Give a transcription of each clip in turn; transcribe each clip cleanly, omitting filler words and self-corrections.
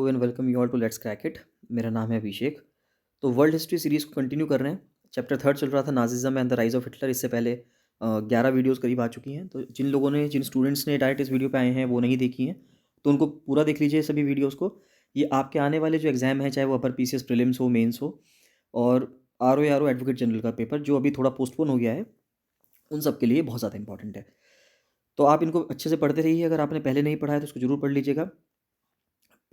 And welcome you all to let's crack it. मेरा नाम है अभिषेक। तो वर्ल्ड हिस्ट्री सीरीज़ को कंटिन्यू कर रहे हैं। चैप्टर थर्ड चल रहा था Nazism and the rise of Hitler. इससे पहले 11 वीडियोस करीब आ चुकी हैं। तो जिन स्टूडेंट्स ने डायरेक्ट इस वीडियो पे आए हैं वो नहीं देखी हैं, तो उनको पूरा देख लीजिए सभी वीडियोस को। ये आपके आने वाले जो एग्ज़ाम है, चाहे वो अपर पीसीएस प्रीलिम्स हो, मेंस हो, और आर ओ एडवोकेट जनरल का पेपर जो अभी थोड़ा पोस्टपोन हो गया है, उन सब के लिए बहुत ज़्यादा इंपॉर्टेंट है। तो आप इनको अच्छे से पढ़ते रहिए। अगर आपने पहले नहीं पढ़ा है तो इसको ज़रूर पढ़ लीजिएगा।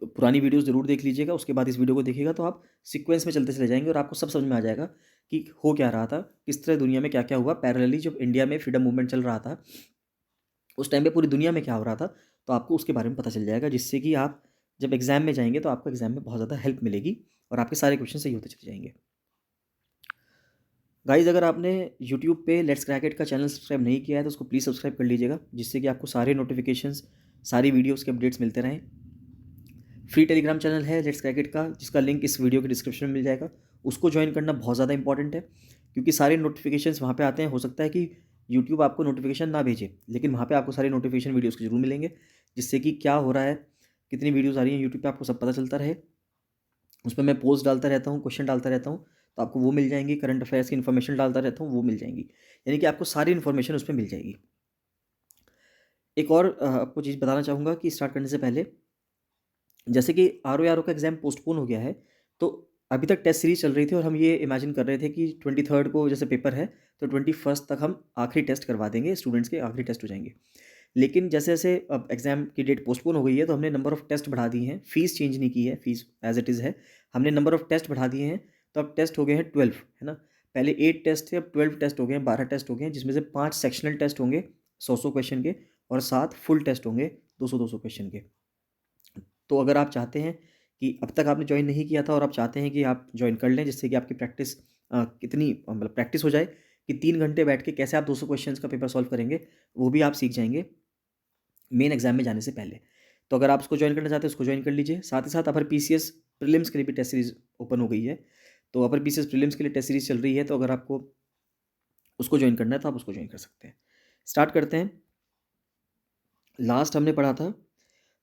पुरानी वीडियोस ज़रूर देख लीजिएगा, उसके बाद इस वीडियो को देखिएगा तो आप सीक्वेंस में चलते चले जाएंगे और आपको सब समझ में आ जाएगा कि हो क्या रहा था, किस तरह दुनिया में क्या क्या हुआ। पैरेलली जब इंडिया में फ्रीडम मूवमेंट चल रहा था, उस टाइम पे पूरी दुनिया में क्या हो रहा था, तो आपको उसके बारे में पता चल जाएगा, जिससे कि आप जब एग्ज़ाम में जाएंगे तो आपको एग्ज़ाम में बहुत ज़्यादा हेल्प मिलेगी और आपके सारे क्वेश्चन सही होते चले जाएंगे। गाइज़, अगर आपने यूट्यूब पे लेट्स क्रैक इट का चैनल सब्सक्राइब नहीं किया है तो उसको प्लीज़ सब्सक्राइब कर लीजिएगा, जिससे कि आपको सारे नोटिफिकेशंस, सारी वीडियोज़ के अपडेट्स मिलते रहें। फ्री टेलीग्राम चैनल है लेट्स क्रैक इट का, जिसका लिंक इस वीडियो के डिस्क्रिप्शन में मिल जाएगा। उसको ज्वाइन करना बहुत ज़्यादा इंपॉर्टेंट है, क्योंकि सारे नोटिफिकेशंस वहाँ पे आते हैं। हो सकता है कि यूट्यूब आपको नोटिफिकेशन ना भेजे, लेकिन वहाँ पे आपको सारे नोटिफिकेशन वीडियोज़ के जरूर मिलेंगे, जिससे कि क्या हो रहा है, कितनी वीडियोज़ आ रही हैं यूट्यूब पे, आपको सब पता चलता रहे। उसमें मैं पोस्ट डालता रहता हूँ, क्वेश्चन डालता रहता हूँ, तो आपको वो मिल जाएंगी। करंट अफेयर्स की इन्फॉर्मेशन डालता रहता हूँ, वो मिल जाएंगी। यानी कि आपको सारी इन्फॉर्मेशन उसमें मिल जाएगी। एक और आपको चीज़ बताना चाहूँगा कि स्टार्ट करने से पहले, जैसे कि आर ओ का एग्ज़ाम पोस्टपोन हो गया है, तो अभी तक टेस्ट सीरीज़ चल रही थी और हम ये इमेजिन कर रहे थे कि 23rd को जैसे पेपर है, तो 21st तक हम आखिरी टेस्ट करवा देंगे, स्टूडेंट्स के आखिरी टेस्ट हो जाएंगे। लेकिन जैसे-जैसे अब एग्ज़ाम की डेट पोस्टपोन हो गई है, तो हमने नंबर ऑफ़ टेस्ट बढ़ा दिए हैं। फ़ीस चेंज नहीं की है, फ़ीस एज़ इट इज़ है। हमने नंबर ऑफ़ टेस्ट बढ़ा दिए हैं, तो अब टेस्ट हो गए हैं 12, है ना? पहले 8 टेस्ट थे, अब 12 टेस्ट हो गए हैं, 12 टेस्ट हो गए हैं, जिसमें से 5 सेक्शनल टेस्ट होंगे 100-100 क्वेश्चन के, और 7 फुल टेस्ट होंगे 200-200 क्वेश्चन के। तो अगर आप चाहते हैं कि अब तक आपने जॉइन नहीं किया था और आप चाहते हैं कि आप जॉइन कर लें, जिससे कि आपकी प्रैक्टिस कितनी मतलब प्रैक्टिस हो जाए कि 3 घंटे बैठ के कैसे आप 200 क्वेश्चंस का पेपर सॉल्व करेंगे, वो भी आप सीख जाएँगे मेन एग्ज़ाम में जाने से पहले। तो अगर आप उसको जॉइन करना चाहते हैं, उसको जॉइन कर लीजिए। साथ ही साथ अपर पीसीएस प्रीलिम्स के लिए भी टेस्ट सीरीज़ ओपन हो गई है। तो अपर पीसीएस प्रीलिम्स के लिए टेस्ट सीरीज़ चल रही है, तो अगर आपको उसको जॉइन करना है तो आप उसको जॉइन कर सकते हैं। स्टार्ट करते हैं। लास्ट हमने पढ़ा था,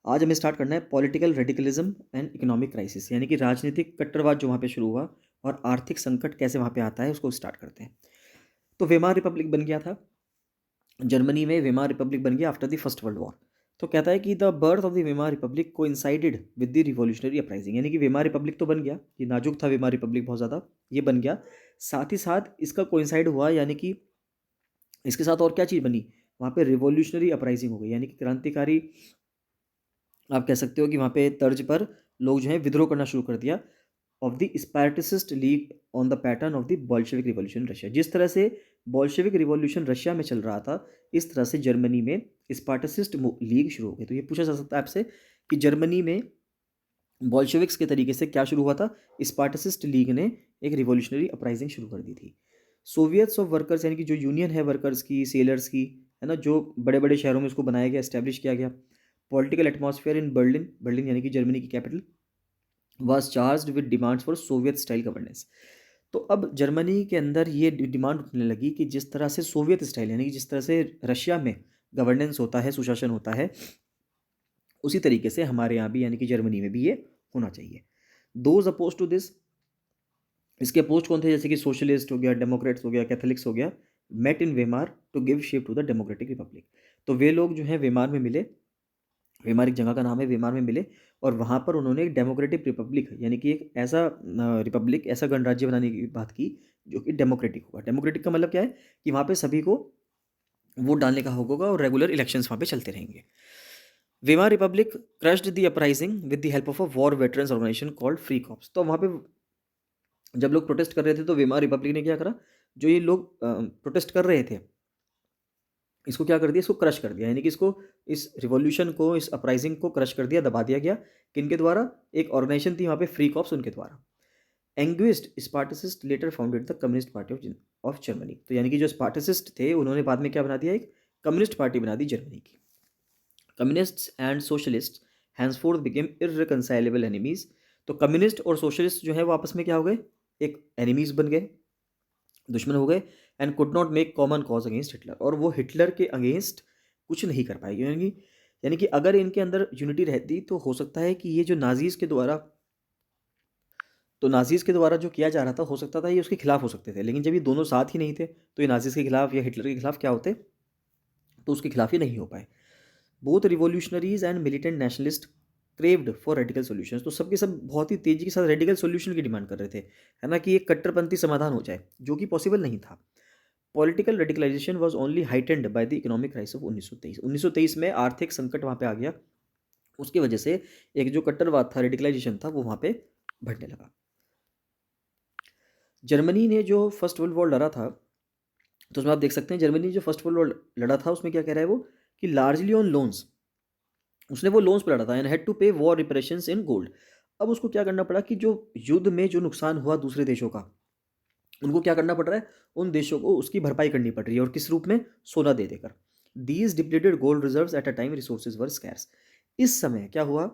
आज हमें स्टार्ट करना है political radicalism and economic crisis, यानी कि राजनीतिक कट्टरवाद जो वहाँ पे शुरू हुआ और आर्थिक संकट कैसे वहाँ पे आता है, उसको स्टार्ट करते हैं। तो वेमार रिपब्लिक बन गया था जर्मनी में। वेमार रिपब्लिक बन गया after the first world war. तो कहता है कि the birth of the Weimar Republic coincided with the revolutionary uprising, यानी कि वेमार रिपब्लिक तो बन गया, ये नाजुक था वेमार रिपब्लिक बहुत ज़्यादा, ये बन गया। साथ ही साथ इसका कोइंसाइड हुआ, यानी कि इसके साथ और क्या चीज़ बनी, वहाँ पे रिवॉल्यूशनरी अपराइजिंग हो गई, यानी कि क्रांतिकारी, आप कह सकते हो कि वहाँ पे तर्ज पर लोग जो है विद्रोह करना शुरू कर दिया of the Spartacist league on the pattern of the Bolshevik revolution Russia. जिस तरह से बोल्शेविक रिवॉल्यूशन रशिया में चल रहा था, इस तरह से जर्मनी में स्पार्टिसिस्ट लीग शुरू हो गई। तो ये पूछा जा सकता है आपसे कि जर्मनी में बोल्शेविक्स के तरीके से क्या शुरू हुआ था। स्पार्टिसिस्ट लीग ने एक रिवॉल्यूशनरी अपराइजिंग शुरू कर दी थी। सोवियट्स ऑफ वर्कर्स, यानी कि जो यूनियन है वर्कर्स की, सेलर्स की, है ना, जो बड़े बड़े शहरों में इसको बनाया गया, इस्टेब्लिश किया गया। Political atmosphere in Berlin, Berlin यानी कि जर्मनी की capital, was charged with demands for Soviet style governance. तो अब जर्मनी के अंदर ये डिमांड उठने लगी कि जिस तरह से सोवियत स्टाइल, यानी कि जिस तरह से रशिया में गवर्नेंस होता है, सुशासन होता है, उसी तरीके से हमारे यहाँ भी, यानी कि जर्मनी में भी ये होना चाहिए। दोज अपोज टू दिस, इसके अपोज कौन थे, जैसे कि सोशलिस्ट हो गया, डेमोक्रेट्स हो गया, कैथोलिक्स हो गया, met in Weimar to give shape to the democratic republic. तो वे लोग जो हैं वेमार में मिले, वेमार एक जगह का नाम है, वेमार में मिले, और वहाँ पर उन्होंने एक डेमोक्रेटिक रिपब्लिक, यानी कि एक ऐसा रिपब्लिक, ऐसा गणराज्य बनाने की बात की जो कि डेमोक्रेटिक होगा। डेमोक्रेटिक का मतलब क्या है कि वहाँ पे सभी को वोट डालने का हक होगा और रेगुलर इलेक्शंस वहाँ पे चलते रहेंगे। Weimar republic crushed the uprising with the help of a war veterans organisation called free corps. तो वहाँ पे जब लोग प्रोटेस्ट कर रहे थे, तो वेमार रिपब्लिक ने क्या करा, जो ये लोग प्रोटेस्ट कर रहे थे, इसको क्या कर दिया, इसको क्रश कर दिया, यानी कि इसको, इस रिवॉल्यूशन को, इस अपराइजिंग को क्रश कर दिया, दबा दिया गया। किनके द्वारा, एक ऑर्गेनाइजेशन थी वहाँ पे, फ्री कॉप्स, उनके द्वारा। एंग्विस्ट Spartacist later founded the Communist Party of Germany. तो यानी कि जो स्पार्टिसिस्ट थे, उन्होंने बाद में क्या बना दिया, एक कम्युनिस्ट पार्टी बना दी जर्मनी की। Communists and socialists henceforth became irreconcilable enemies. तो कम्युनिस्ट और सोशलिस्ट जो है वो आपस में क्या हो गए, एक एनिमीज बन गए, दुश्मन हो गए। And could not make common cause against Hitler, और वो हिटलर के अगेंस्ट कुछ नहीं कर पाए, यानी यानी कि अगर इनके अंदर यूनिटी रहती तो हो सकता है कि ये जो नाज़ीज़ के द्वारा जो किया जा रहा था, हो सकता था ये उसके खिलाफ हो सकते थे। लेकिन जब ये दोनों साथ ही नहीं थे, तो ये नाज़ीज़ के खिलाफ या हिटलर के खिलाफ क्या होते, तो उसके खिलाफ ही नहीं हो पाए। Both revolutionaries and militant nationalist craved for radical solutions, तो सबके सब बहुत ही तेजी के साथ रेडिकल सॉल्यूशन की डिमांड कर रहे थे, है ना, कि एक कट्टरपंथी समाधान हो जाए, जो कि पॉसिबल नहीं था। Political radicalisation was only heightened by the economic crisis of 1923 में आर्थिक संकट वहाँ पे आ गया, उसकी वजह से एक जो कट्टरवाद था, रेडिकलाइजेशन था, वो वहाँ पे बढ़ने लगा। जर्मनी ने जो फर्स्ट वर्ल्ड वॉर लड़ा था, तो उसमें आप देख सकते हैं जर्मनी जो फर्स्ट वर्ल्ड वॉर लड़ा था उसमें क्या कह रहा है वो, कि लार्जली ऑन लोन्स, उसने वो लोन्स पे लड़ा था, एंड हैड टू पे वॉर रिपरेशंस इन गोल्ड। अब उसको क्या करना पड़ा कि जो युद्ध में जो नुकसान हुआ दूसरे देशों का, उनको क्या करना पड़ रहा है, उन देशों को उसकी भरपाई करनी पड़ रही है, और किस रूप में, सोना दे देकर। These depleted gold reserves at a time resources were scarce. इस समय क्या हुआ,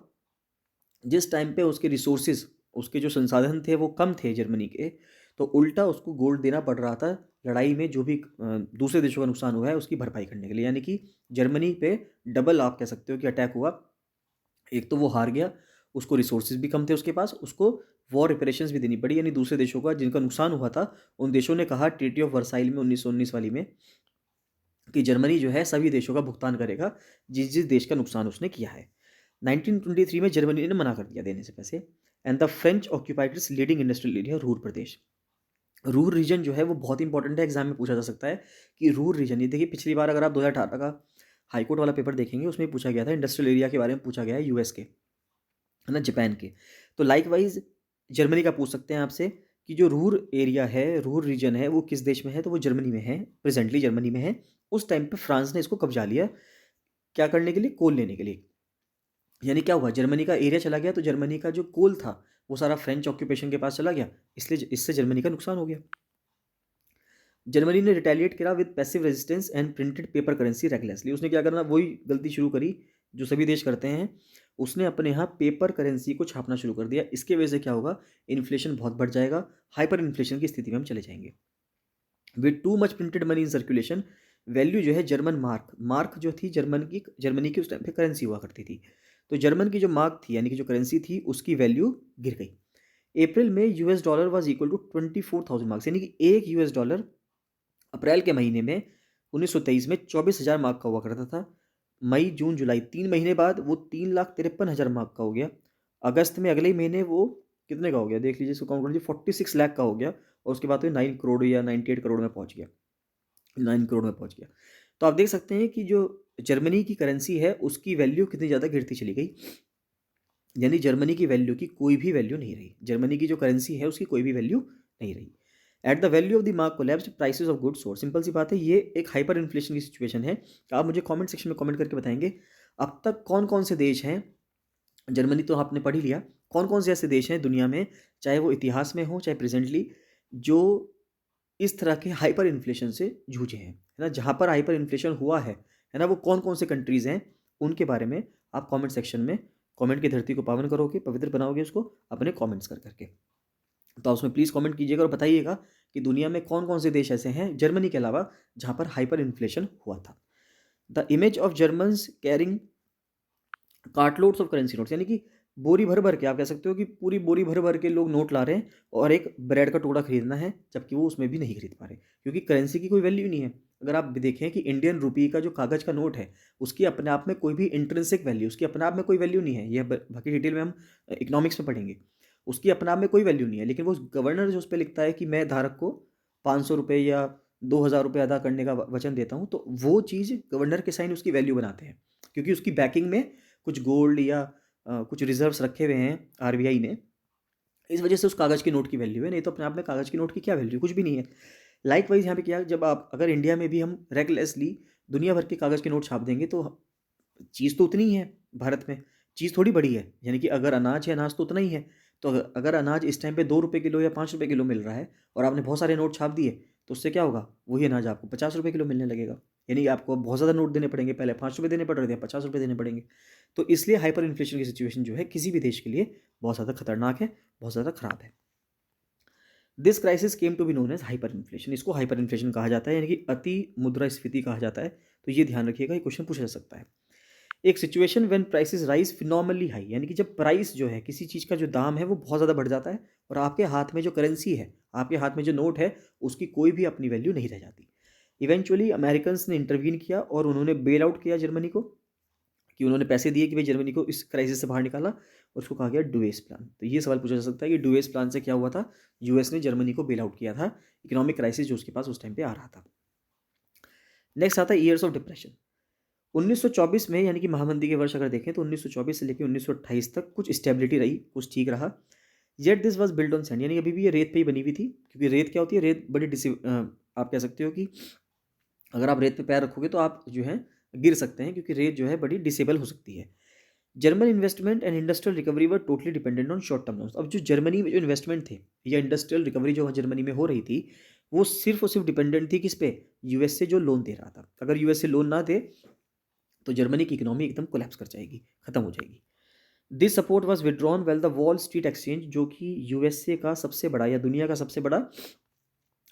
जिस टाइम पे उसके रिसोर्सेज, उसके जो संसाधन थे वो कम थे जर्मनी के, तो उल्टा उसको गोल्ड देना पड़ रहा था लड़ाई में जो भी दूसरे देशों का नुकसान हुआ है उसकी भरपाई करने के लिए। यानी कि जर्मनी पे डबल आप कह सकते हो कि अटैक हुआ। एक तो वो हार गया, उसको रिसोर्सेज भी कम थे उसके पास, उसको वॉर रिपरेशंस भी देनी पड़ी, यानी दूसरे देशों का जिनका नुकसान हुआ था, उन देशों ने कहा ट्रीटी ऑफ वर्साइल में 1919 वाली में, कि जर्मनी जो है सभी देशों का भुगतान करेगा जिस जिस देश का नुकसान उसने किया है। 1923 में जर्मनी ने मना कर दिया देने से पैसे। And the French occupied its leading industrial area Ruhr प्रदेश। रूर रीजन जो है वो बहुत इंपॉर्टेंट है, एग्जाम में पूछा जा सकता है कि रूर रीजन, ये देखिए पिछली बार अगर आप 2018 का हाईकोर्ट वाला पेपर देखेंगे उसमें पूछा गया था, इंडस्ट्रियल एरिया के बारे में पूछा गया है, यूएस के, है ना, जापान के। तो लाइक वाइज जर्मनी का पूछ सकते हैं आपसे कि जो रूर एरिया है, रूर रीजन है, वो किस देश में है, तो वो जर्मनी में है, प्रेजेंटली जर्मनी में है। उस टाइम पे फ्रांस ने इसको कब्जा लिया, क्या करने के लिए, कोल लेने के लिए। यानी क्या हुआ, जर्मनी का एरिया चला गया, तो जर्मनी का जो कोल था वो सारा फ्रेंच ऑक्यूपेशन के पास चला गया, इसलिए इससे जर्मनी का नुकसान हो गया। जर्मनी ने रिटेलिएट करा with passive resistance and printed paper currency regularly. उसने क्या करना, वही गलती शुरू करी जो सभी देश करते हैं, उसने अपने यहाँ पेपर करेंसी को छापना शुरू कर दिया। इसके वजह से क्या होगा, इन्फ्लेशन बहुत बढ़ जाएगा, हाइपर इन्फ्लेशन की स्थिति में हम चले जाएंगे। With too much printed money in circulation, value जो है जर्मन मार्क जो थी जर्मनी की उस टाइम पे करेंसी हुआ करती थी, तो जर्मन की जो मार्क थी यानी कि जो करेंसी थी उसकी वैल्यू गिर गई। अप्रैल में US dollar was equal to 24,000 marks, यानी कि एक यूएस डॉलर अप्रैल के महीने में 1923 में 24,000 मार्क का हुआ करता था। मई जून जुलाई 3 महीने बाद वो 3,53,000 मार्क का हो गया। अगस्त में अगले ही महीने वो कितने का हो गया, देख लीजिए, इसको काउंट कर लीजिए, 46 लाख का हो गया, और उसके बाद तो 9 करोड़ या 98 करोड़ में पहुंच गया, 9 करोड़ में पहुंच गया। तो आप देख सकते हैं कि जो जर्मनी की करेंसी है उसकी वैल्यू कितनी ज़्यादा गिरती चली गई, यानी जर्मनी की वैल्यू की कोई भी वैल्यू नहीं रही, जर्मनी की जो करेंसी है उसकी कोई भी वैल्यू नहीं रही। At the value of the mark collapsed, prices of goods सोर। सिंपल सी बात है, ये एक हाइपर इन्फ्लेशन की सिचुएशन है। आप मुझे कमेंट सेक्शन में कमेंट करके बताएंगे अब तक कौन कौन से देश हैं, जर्मनी तो आपने पढ़ ही लिया, कौन कौन से ऐसे देश हैं दुनिया में, चाहे वो इतिहास में हो चाहे प्रेजेंटली, जो इस तरह के हाइपर इन्फ्लेशन से जूझे हैं, है ना, जहाँ पर हाइपर इन्फ्लेशन हुआ है ना, वो कौन कौन से कंट्रीज़ हैं, उनके बारे में आप कमेंट सेक्शन में, कमेंट की धरती को पावन करोगे, पवित्र बनाओगे उसको अपने कमेंट्स कर करके। तो आप उसमें प्लीज़ कमेंट कीजिएगा और बताइएगा कि दुनिया में कौन कौन से देश ऐसे हैं जर्मनी के अलावा जहाँ पर हाइपर इन्फ्लेशन हुआ था। The image of Germans carrying cartloads of currency notes, यानी कि बोरी भर भर के, आप कह सकते हो कि पूरी बोरी भर भर के लोग नोट ला रहे हैं और एक ब्रेड का टुकड़ा खरीदना है, जबकि वो उसमें भी नहीं खरीद पा रहे क्योंकि करेंसी की कोई वैल्यू नहीं है। अगर आप देखें कि इंडियन रुपी का जो कागज़ का नोट है उसकी अपने आप में कोई भी इंट्रिंसिक वैल्यू, उसकी अपने आप में कोई वैल्यू नहीं है, यह बाकी डिटेल में हम इकोनॉमिक्स में पढ़ेंगे। उसकी अपने आप में कोई वैल्यू नहीं है, लेकिन वो गवर्नर जो उस पर लिखता है कि मैं धारक को 500 रुपये या 2,000 रुपये अदा करने का वचन देता हूँ, तो वो चीज़ गवर्नर के साइन उसकी वैल्यू बनाते हैं, क्योंकि उसकी बैकिंग में कुछ गोल्ड या कुछ रिजर्व्स रखे हुए हैं आरबीआई ने, इस वजह से उस कागज़ के नोट की वैल्यू है, नहीं तो अपने आप में कागज़ के नोट की क्या वैल्यू, कुछ भी नहीं है। लाइक वाइज यहाँ पे क्या, जब आप अगर इंडिया में भी हम रेगुलसली दुनिया भर के कागज़ के नोट छाप देंगे तो चीज़ तो उतनी ही है भारत में, चीज़ थोड़ी बड़ी है, यानी कि अगर अनाज है, अनाज तो उतना ही है। तो अगर अनाज इस टाइम पे 2 रुपये किलो या 5 रुपये किलो मिल रहा है और आपने बहुत सारे नोट छाप दिए, तो उससे क्या होगा, वही अनाज आपको 50 रुपये किलो मिलने लगेगा, यानी आपको बहुत ज़्यादा नोट देने पड़ेंगे, पहले 5 रुपये देने पड़ रहे थे, 50 रुपये देने पड़ेंगे। तो इसलिए हाइपर इन्फ्लेशन की सिचुएशन जो है किसी भी देश के लिए बहुत ज़्यादा खतरनाक है, बहुत ज़्यादा खराब है। This crisis came to be known as hyperinflation, इसको हाइपर इन्फ्लेशन कहा जाता है, यानी कि अति मुद्रास्फीति कहा जाता है। तो ये ध्यान रखिएगा, ये क्वेश्चन पूछा जा सकता है। एक situation when prices rise phenomenally high, यानी कि जब प्राइस जो है किसी चीज़ का जो दाम है वो बहुत ज़्यादा बढ़ जाता है और आपके हाथ में जो करेंसी है, आपके हाथ में जो नोट है, उसकी कोई भी अपनी वैल्यू नहीं रह जाती। इवेंचुअली अमेरिकन्स ने इंटरवीन किया और उन्होंने बेल आउट किया जर्मनी को, कि उन्होंने पैसे दिए कि भाई जर्मनी को इस क्राइसिस से बाहर निकाला और उसको कहा गया डुएस प्लान। तो ये सवाल पूछा जा सकता है कि डुएस प्लान से क्या हुआ था? यूएस ने जर्मनी को बेल आउट किया था, इकोनॉमिक क्राइसिस जो उसके पास उस टाइम पे आ रहा था। नेक्स्ट आता है ईयर्स ऑफ डिप्रेशन। 1924 में, यानी कि महामंदी के वर्ष अगर देखें तो 1924 से लेकर 1928 तक कुछ स्टेबिलिटी रही, कुछ ठीक रहा। Yet this was build on sand, यानी अभी भी ये रेत पे ही बनी हुई थी, क्योंकि रेत क्या होती है? रेत बड़ी आप कह सकते हो कि अगर आप रेत पे पैर रखोगे तो आप जो है गिर सकते हैं, क्योंकि रेत जो है बड़ी डिसेबल हो सकती है। German investment and industrial recovery were totally dependent on short term loans. अब जो जर्मनी में जो इन्वेस्टमेंट थे या इंडस्ट्रियल रिकवरी जो जर्मनी में हो रही थी, वो सिर्फ और सिर्फ डिपेंडेंट थी किस पे? यूएस से जो लोन दे रहा था। अगर यूएस से लोन ना दे तो जर्मनी की इकोनॉमी एकदम कोलैप्स कर जाएगी, खत्म हो जाएगी। This support was withdrawn well the wall street exchange, जो कि यूएसए का सबसे बड़ा या दुनिया का सबसे बड़ा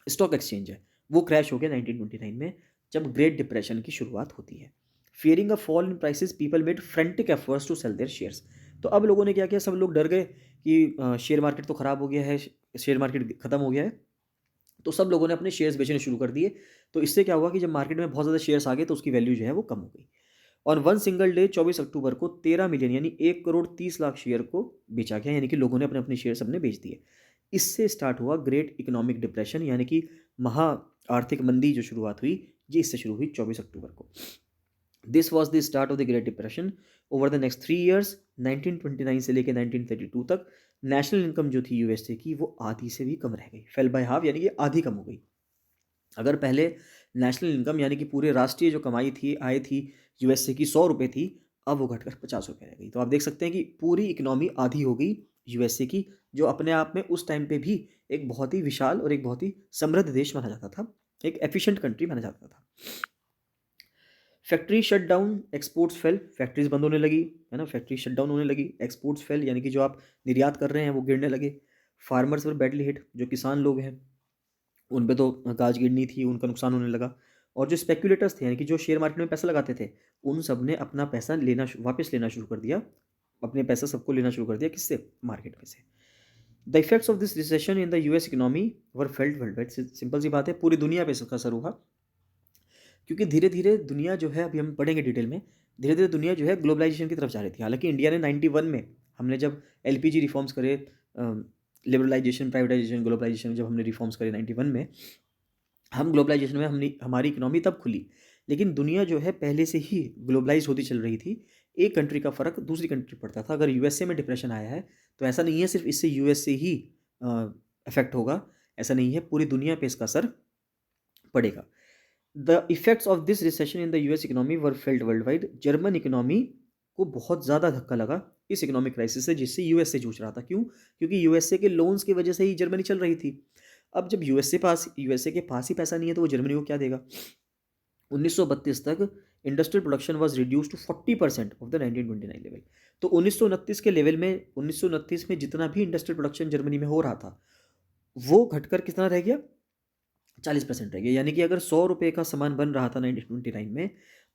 स्टॉक एक्सचेंज है, वो क्रैश हो गया 1929 में, जब ग्रेट डिप्रेशन की शुरुआत होती है। Fearing a fall in prices people made frantic efforts to sell their shares. तो अब लोगों ने क्या किया? सब लोग डर गए कि शेयर मार्केट तो ख़राब हो गया है, शेयर मार्केट ख़त्म हो गया है, तो सब लोगों ने अपने शेयर्स बेचने शुरू कर दिए। तो इससे क्या हुआ कि जब मार्केट में बहुत ज़्यादा शेयर्स आ गए तो उसकी वैल्यू जो है वो कम हो गई। और वन सिंगल डे 24 अक्टूबर को 13 मिलियन यानी 1 करोड़ 30 लाख शेयर को बेचा गया, यानी कि लोगों ने अपने अपने शेयर सबने बेच दिए। इससे स्टार्ट हुआ ग्रेट इकोनॉमिक डिप्रेशन, यानी कि महा आर्थिक मंदी जो शुरुआत हुई, ये इससे शुरू हुई 24 अक्टूबर को। This was the start of the great depression. Over the next 3 years 1929 से लेकर 1932 तक नेशनल इनकम जो थी यूएसए की वो आधी से भी कम रह गई, फेल बाय हाफ, यानी कि आधी कम हो गई। अगर पहले नेशनल इनकम यानी कि पूरे राष्ट्रीय जो कमाई थी, आय थी यूएसए की 100 रुपये थी, अब वो घटकर 50 रुपये रह गई। तो आप देख सकते हैं कि पूरी इकोनॉमी आधी हो गई यूएसए की, जो अपने आप में उस टाइम पे भी एक बहुत ही विशाल और एक बहुत ही समृद्ध देश माना जाता था, एक एफिशिएंट कंट्री माना जाता था। Factory shut down, exports fail, factories बंद होने लगी, है ना, फैक्ट्री शट डाउन होने लगी, एक्सपोर्ट्स फेल, यानी कि जो आप निर्यात कर रहे हैं वो गिरने लगे। फार्मर्स वर बैडली हिट, जो किसान लोग हैं उन पे तो गाज गिरनी थी, उनका नुकसान होने लगा। और जो स्पेक्युलेटर्स थे, यानी कि जो शेयर मार्केट में पैसा लगाते थे, उन सब ने अपना पैसा वापस लेना शुरू कर दिया, अपने पैसा सबको लेना शुरू कर दिया, किससे? मार्केट में से। The effects of this recession in the US economy were felt worldwide. Simple सी बात है, पूरी दुनिया पे इसका असर हुआ, क्योंकि धीरे धीरे दुनिया जो है, अभी हम पढ़ेंगे डिटेल में, धीरे धीरे दुनिया जो है ग्लोबलाइजेशन की तरफ जा रही थी। हालांकि इंडिया ने 91 में, हमने जब एलपीजी रिफॉर्म्स करे, लिबरलाइजेशन, प्राइवेटाइजेशन, ग्लोबलाइजेशन, जब हमने रिफॉर्म्स करे 91 में, हम ग्लोबलाइजेशन में हमने हमारी इकोनॉमी तब खुली। लेकिन दुनिया जो है पहले से ही ग्लोबलाइज होती चल रही थी। एक कंट्री का फ़र्क दूसरी कंट्री पड़ता था। अगर यूएसए में डिप्रेशन आया है तो ऐसा नहीं है सिर्फ इससे यूएसए ही इफेक्ट होगा, ऐसा नहीं है, पूरी दुनिया पे इसका असर पड़ेगा। The effects of this recession in the US economy were felt world wide. German economy को बहुत ज़्यादा धक्का लगा इस इकोनॉमिक क्राइसिस से, जिससे यूएसए जूझ रहा था। क्यों? क्योंकि यूएसए के लोन्स की वजह से ही जर्मनी चल रही थी। अब जब यूएसए के पास ही पैसा नहीं है तो वो जर्मनी को क्या देगा? 1932 तक industrial production was reduce to 40% of the 1929 level. तो 1929 के लेवल में, 1929 में जितना भी इंडस्ट्रियल प्रोडक्शन जर्मनी में हो रहा था, वो घटकर कितना रह गया? 40% रह गया। यानी कि अगर 100 रुपये का सामान बन रहा था 1929 में,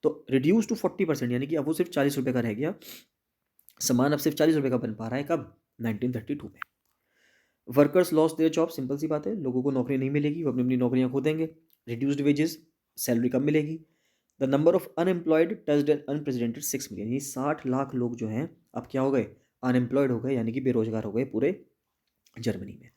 तो रिड्यूस टू 40%, यानी कि अब वो सिर्फ 40 रुपये का रह गया। सामान अब सिर्फ 40 रुपये का बन पा रहा है, कब? 1932 में। Workers lost their job, simple सी बात है, लोगों को नौकरी नहीं मिलेगी, वो अपनी अपनी नौकरियां खो देंगे। रिड्यूस्ड वेजेस, सैलरी कम मिलेगी। The number of unemployed touched an unprecedented 6 million, ये 60 लाख लोग जो हैं अब क्या हो गए? अनएम्प्लॉयड हो गए, यानी कि बेरोजगार हो गए पूरे जर्मनी में।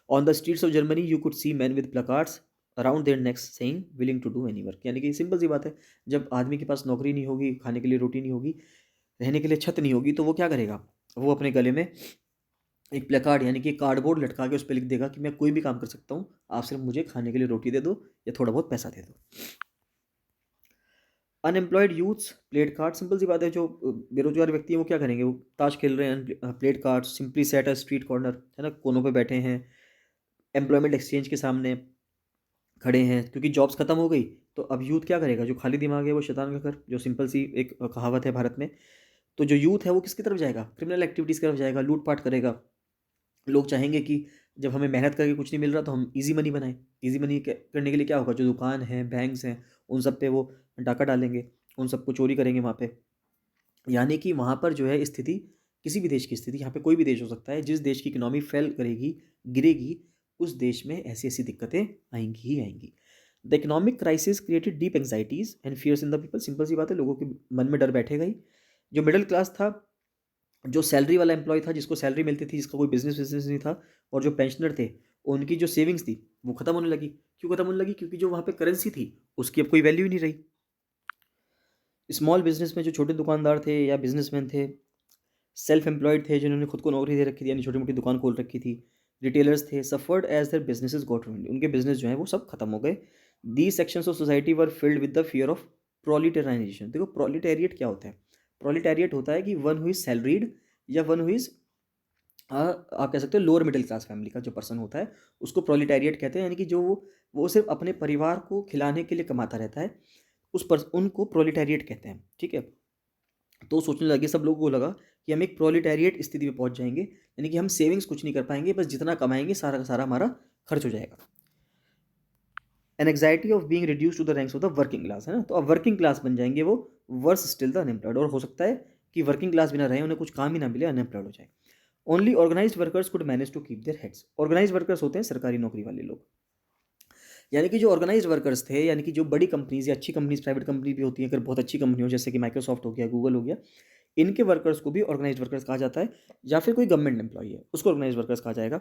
On the streets of Germany you could see men with placards around their necks saying willing to do any work, यानी कि सिंपल सी बात है, जब आदमी के पास नौकरी नहीं होगी, खाने के लिए रोटी नहीं होगी, रहने के लिए छत नहीं होगी, तो वो क्या करेगा? वो अपने गले में एक प्लेकार्ड यानी कि कार्डबोर्ड लटका के उस पर लिख देगा कि मैं कोई भी काम कर सकता हूँ, आप सिर्फ मुझे खाने के लिए रोटी दे दो या थोड़ा बहुत पैसा दे दो। Unemployed youths played card, simple सी बात है, जो बेरोजगार व्यक्ति हैं वो क्या करेंगे? वो ताश खेल रहे हैं, played card, simply set a street corner, है ना, कोनों पे बैठे हैं, एम्प्लॉयमेंट एक्सचेंज के सामने खड़े हैं, क्योंकि जॉब्स खत्म हो गई। तो अब यूथ क्या करेगा? जो खाली दिमाग है वो शैतान का घर, जो सिंपल सी एक कहावत है भारत में। तो जो यूथ है वो किसकी तरफ जाएगा? क्रिमिनल एक्टिविटीज़ की तरफ जाएगा, लूटपाट करेगा। लोग चाहेंगे कि जब हमें मेहनत करके कुछ नहीं मिल रहा तो हम इजी मनी बनाएं। इजी मनी करने के लिए क्या होगा? जो दुकान है, बैंक्स हैं, उन सब पे वो डाका डालेंगे, उन सबको चोरी करेंगे वहाँ पे। यानी कि वहाँ पर जो है स्थिति, किसी भी देश की स्थिति, यहाँ पे कोई भी देश हो सकता है, जिस देश की इकोनॉमी फेल करेगी, गिरेगी, उस देश में ऐसी ऐसी दिक्कतें आएंगी ही आएंगी। The economic crisis created deep anxieties and fears in the people. Simple सी बात है, लोगों के मन में डर बैठेगा ही। जो मिडिल क्लास था, जो सैलरी वाला एम्प्लॉय था, जिसको सैलरी मिलती थी, जिसका कोई बिजनेस बिजनेस नहीं था, और जो पेंशनर थे, उनकी जो सेविंग्स थी वो खत्म होने लगी। क्यों खत्म होने लगी? क्योंकि जो वहाँ पे करेंसी थी उसकी अब कोई वैल्यू ही नहीं रही। स्मॉल बिजनेस में जो छोटे दुकानदार थे या बिजनेसमैन थे, सेल्फ एम्प्लॉयड थे, जिन्होंने खुद को नौकरी दे रखी थी, यानी छोटी मोटी दुकान खोल रखी थी, रिटेलर्स थे, suffered as their businesses got ruined. उनके बिजनेस जो है वो सब खत्म हो गए। These sections of society were filled with the fear of proletarianisation. देखो प्रोलिटेरिएट क्या होता है? प्रोलिटेरिएट होता है कि वन हु इज सैलरीड, या वन हु इज, आप कह सकते हो लोअर मिडिल क्लास फैमिली का जो पर्सन होता है, उसको प्रोलिटेरिएट कहते हैं। यानी कि जो वो सिर्फ अपने परिवार को खिलाने के लिए कमाता रहता है, उस पर उनको प्रोलिटेरिएट कहते हैं। ठीक है, तो सोचने लगे, सब लोगों को लगा कि हम एक प्रोलिटेरिएट स्थिति में पहुंच जाएंगे, यानी कि हम सेविंग्स कुछ नहीं कर पाएंगे, बस जितना कमाएंगे सारा का सारा हमारा खर्च हो जाएगा। An anxiety of being reduce to the ranks of the working class, है ना। तो अब वर्किंग क्लास बन जाएंगे वो, वर्स स्टिल द अनएम्प्लॉयड। और हो सकता है कि वर्किंग क्लास भी ना रहे, उन्हें कुछ काम ही ना मिले, अनएम्प्लॉयड हो जाए। Only organise workers could manage to keep their heads. Organise workers होते हैं सरकारी नौकरी वाले लोग, यानी कि जो ऑर्गेनाइज वर्कर्स थे, यानी कि जो बड़ी कंपनीज या अच्छी कंपनीज, प्राइवेट कंपनी भी होती है, अगर बहुत अच्छी कंपनी हो जैसे कि माइक्रोसॉफ्ट हो गया, गूगल हो गया, इनके वर्कर्स को भी ऑर्गेनाइज वर्कर्स कहा जाता है। या फिर कोई गवर्नमेंट एम्प्लॉई है, उसको ऑर्गेनाइज वर्कर्स कहा जाएगा।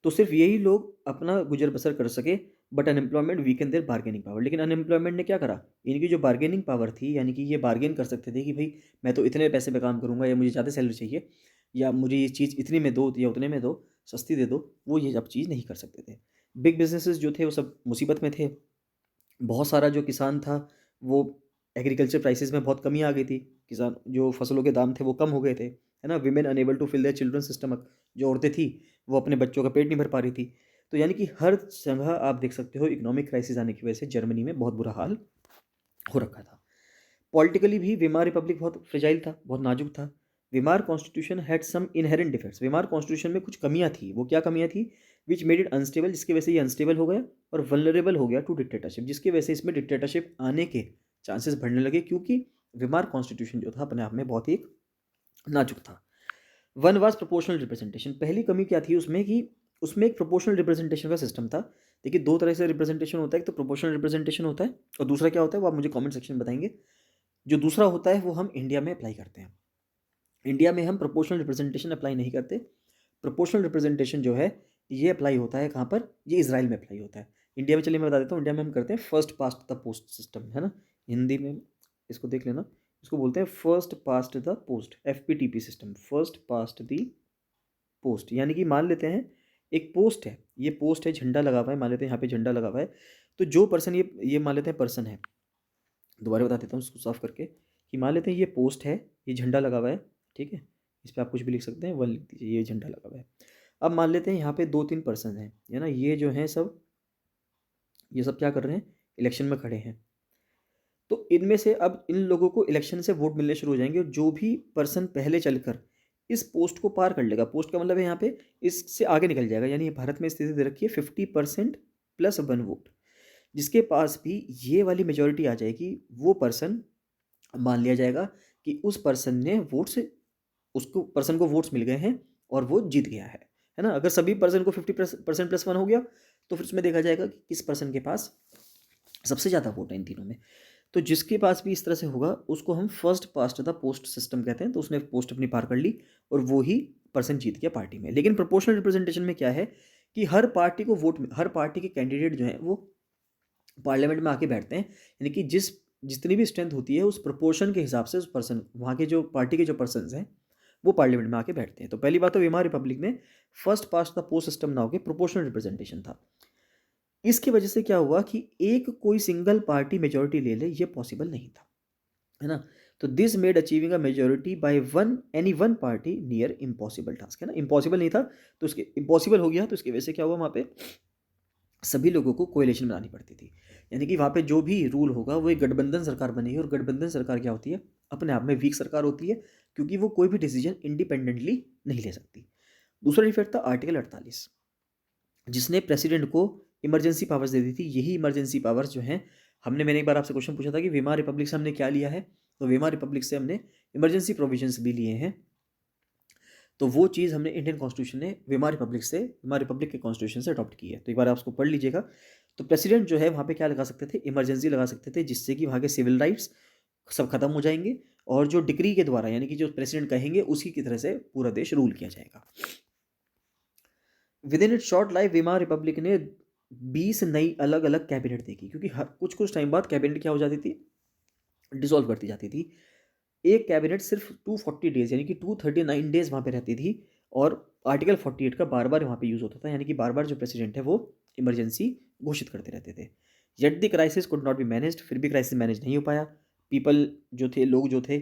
तो सिर्फ यही लोग अपना गुजर बसर कर सके। But unemployment weaken their bargaining power. लेकिन अनएम्प्लॉयमेंट ने क्या करा? इनकी जो बार्गेनिंग पावर थी, यानी कि ये बार्गेन कर सकते थे कि भाई मैं तो इतने पैसे पे काम करूंगा, या मुझे ज़्यादा सैलरी चाहिए, या मुझे ये चीज़ इतने में दो या उतने में दो, सस्ती दे दो, वो ये अब चीज़ नहीं कर सकते थे। बिग बिजनेसेस जो थे वो सब मुसीबत में थे। बहुत सारा जो किसान था वो, एग्रीकल्चर प्राइसेस में बहुत कमी आ गई थी, किसान जो फसलों के दाम थे वो कम हो गए थे, है ना। Women unable to fill their children stomach. जो औरतें थी वो अपने बच्चों का पेट नहीं भर पा रही थी। तो यानी कि हर जगह आप देख सकते हो इकोनॉमिक क्राइसिस आने की वजह से जर्मनी में बहुत बुरा हाल हो रखा था। पॉलिटिकली भी वेमार रिपब्लिक बहुत फ्रेजाइल था, बहुत नाजुक था। Weimar constitution had some inherent defects. Weimar constitution में कुछ कमियां थी। वो क्या कमियां थी? विच मेड इट अनस्टेबल, जिसकी वजह से ये अनस्टेबल हो गया, और वल्नरेबल हो गया टू डिक्टेटरशिप, जिसकी वजह से इसमें डिक्टेटरशिप आने के चांसेस बढ़ने लगे, क्योंकि वेमार कॉन्स्टिट्यूशन जो था अपने आप में बहुत ही नाजुक था। One was proportional representation. पहली कमी क्या थी उसमें कि उसमें एक प्रोपोर्शनल रिप्रेजेंटेशन का सिस्टम था। देखिए दो तरह से रिप्रेजेंटेशन होता है, एक तो प्रोपोर्शनल रिप्रेजेंटेशन होता है, और दूसरा क्या होता है वो आप मुझे कमेंट सेक्शन में बताएंगे। जो दूसरा होता है वो हम इंडिया में अप्लाई करते हैं। इंडिया में हम प्रोपोर्शनल रिप्रेजेंटेशन अप्लाई नहीं करते। प्रोपोर्शनल रिप्रेजेंटेशन जो है ये अप्लाई होता है कहाँ पर? ये इजराइल में अप्लाई होता है। इंडिया में चलिए मैं बता देता हूँ, इंडिया में हम करते हैं first past the post system, है ना। हिंदी में इसको देख लेना, इसको बोलते हैं first past the post, FPTP system, first past the post. यानी कि मान लेते हैं एक पोस्ट है, ये पोस्ट है, झंडा लगा हुआ है, मान लेते हैं यहाँ पे झंडा लगा हुआ है। तो जो पर्सन, ये मान लेते हैं पर्सन है, दोबारा बता देता हूँ इसको साफ करके, कि मान लेते हैं ये पोस्ट है, ये झंडा लगा हुआ है, ठीक है। इस पर आप कुछ भी लिख सकते हैं, वन लिख दीजिए, ये झंडा लगा हुआ है। अब मान लेते हैं यहाँ पे 2-3 पर्सन हैं, है ना। ये जो हैं सब, ये सब क्या कर रहे हैं? इलेक्शन में खड़े हैं। तो इनमें से अब इन लोगों को इलेक्शन से वोट मिलने शुरू हो जाएंगे, और जो भी पर्सन पहले चलकर इस पोस्ट को पार कर लेगा, पोस्ट का मतलब है यहाँ पे इससे आगे निकल जाएगा, यानी भारत में स्थिति दे रखी है 50% प्लस 1 वोट। जिसके पास भी ये वाली मेजोरिटी आ जाएगी, वो पर्सन मान लिया जाएगा कि उस पर्सन ने वोट्स, उसको पर्सन को वोट्स मिल गए हैं और वो जीत गया है ना। अगर सभी पर्सन को 50% प्लस 1 हो गया, तो फिर उसमें देखा जाएगा कि किस पर्सन के पास सबसे ज़्यादा वोट है इन तीनों में। तो जिसके पास भी इस तरह से होगा उसको हम first past the post system कहते हैं। तो उसने पोस्ट अपनी पार कर ली और वो ही पर्सन जीत गया पार्टी में। लेकिन प्रोपोर्शनल रिप्रेजेंटेशन में क्या है कि हर पार्टी को वोट, हर पार्टी के कैंडिडेट जो हैं वो पार्लियामेंट में आके बैठते हैं, यानी कि जितनी भी स्ट्रेंथ होती है उस प्रोपोर्शन के हिसाब से उस पर्सन, वहाँ के जो पार्टी के जो पर्सन हैं वो पार्लियामेंट में आके बैठते हैं। तो पहली बात तो वेमार रिपब्लिक में first past the post system ना होकर प्रोपोर्शनल रिप्रेजेंटेशन था। इसकी वजह से क्या हुआ कि एक कोई सिंगल पार्टी मेजोरिटी ले ले, ये पॉसिबल नहीं था, है ना। तो this made achieving a majority by one any one party near impossible task, है ना। इम्पॉसिबल नहीं था तो उसके इम्पॉसिबल हो गया, तो इसकी वजह से क्या हुआ, वहाँ पे सभी लोगों को कोएलिशन बनानी पड़ती थी। यानी कि वहाँ पे जो भी रूल होगा वो एक गठबंधन सरकार बनेगी, और गठबंधन सरकार क्या होती है? अपने आप में वीक सरकार होती है, क्योंकि वो कोई भी डिसीजन इंडिपेंडेंटली नहीं ले सकती। दूसरा डिफेक्ट था आर्टिकल 48, जिसने प्रेसिडेंट को इमरजेंसी पावर्स दे दी थी। यही इमरजेंसी पावर्स जो हैं, मैंने एक बार आपसे क्वेश्चन पूछा था कि वेमार रिपब्लिक से हमने क्या लिया है? तो वेमार रिपब्लिक से हमने इमरजेंसी प्रोविजंस भी लिए हैं। तो वो चीज़ हमने इंडियन कॉन्स्टिट्यूशन ने वेमार रिपब्लिक के कॉन्स्टिट्यूशन से अडॉप्ट की है। तो एक बार आप उसको पढ़ लीजिएगा। तो प्रेसिडेंट जो है वहाँ पे क्या लगा सकते थे, इमरजेंसी लगा सकते थे, जिससे कि वहाँ के सिविल राइट्स सब खत्म हो जाएंगे और जो डिक्री के द्वारा यानी कि जो प्रेसिडेंट कहेंगे उसी की तरह से पूरा देश रूल किया जाएगा। With in it short life Weimar Republic ने 20 नई अलग अलग कैबिनेट देखी, क्योंकि हर कुछ टाइम बाद कैबिनेट क्या हो जाती थी, डिसॉल्व करती जाती थी। एक कैबिनेट सिर्फ 240 डेज यानी कि 239 डेज वहाँ पे रहती थी और आर्टिकल 48 का बार बार वहाँ पे यूज़ होता था, यानी कि बार बार जो प्रेसिडेंट है वो इमरजेंसी घोषित करते रहते थे। Yet the crisis could not be managed, फिर भी क्राइसिस मैनेज नहीं हो पाया। पीपल जो थे, लोग जो थे,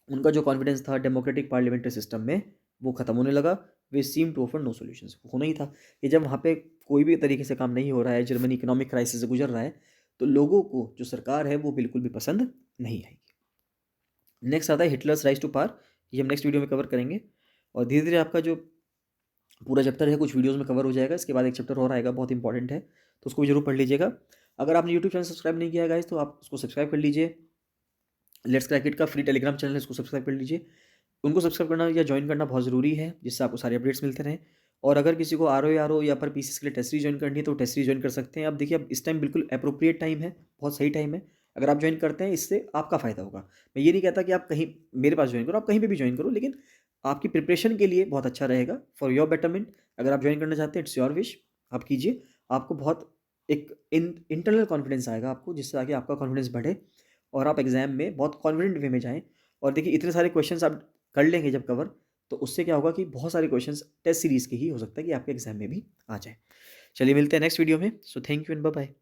उनका जो कॉन्फिडेंस था डेमोक्रेटिक पार्लियामेंट्री सिस्टम में वो खत्म होने लगा। They seem to offer no solutions, होना ही था कि जब वहाँ पे कोई भी तरीके से काम नहीं हो रहा है, जर्मनी इकोनॉमिक क्राइसिस से गुजर रहा है, तो लोगों को जो सरकार है वो बिल्कुल भी पसंद नहीं आएगी। नेक्स्ट आता है हिटलर्स राइज टू पावर, ये हम नेक्स्ट वीडियो में कवर करेंगे और धीरे धीरे आपका जो पूरा चैप्टर है कुछ वीडियोस में कवर हो जाएगा। इसके बाद एक चैप्टर और आएगा, बहुत इंपॉर्टेंट है, तो उसको भी जरूर पढ़ लीजिएगा। अगर आपने यूट्यूब चैनल सब्सक्राइब नहीं किया है गाइस तो आप उसको सब्सक्राइब कर लीजिए। लेट्स क्रैक इट का फ्री टेलीग्राम चैनल है, उसको सब्सक्राइब कर लीजिए। उनको सब्सक्राइब करना या ज्वाइन करना बहुत ज़रूरी है, जिससे आपको सारे अपडेट्स मिलते रहें। और अगर किसी को आर ओ या पर पीसीएस के लिए टेस्ट सीरीज ज्वाइन करनी है तो टेस्ट सीरीज ज्वाइन कर सकते हैं। अब देखिए, अब इस टाइम बिल्कुल अप्रोप्रिएट टाइम है, बहुत सही टाइम है। अगर आप ज्वाइन करते हैं इससे आपका फ़ायदा होगा। मैं ये नहीं कहता कि आप कहीं मेरे पास ज्वाइन करो, आप कहीं पे भी ज्वाइन करो, लेकिन आपकी प्रिपरेशन के लिए बहुत अच्छा रहेगा, फॉर योर बेटरमेंट। अगर आप ज्वाइन करना चाहते हैं, इट्स योर विश, आप कीजिए। आपको बहुत एक इंटरनल कॉन्फिडेंस आएगा आपको, जिससे आगे आपका कॉन्फिडेंस बढ़े और आप एग्जाम में बहुत कॉन्फिडेंट वे में जाएँ। और देखिए, इतने सारे क्वेश्चंस आप कर लेंगे जब कवर, तो उससे क्या होगा कि बहुत सारे क्वेश्चंस टेस्ट सीरीज़ के ही हो सकता है कि आपके एग्जाम में भी आ जाए। चलिए मिलते हैं नेक्स्ट वीडियो में। So thank you and bye bye.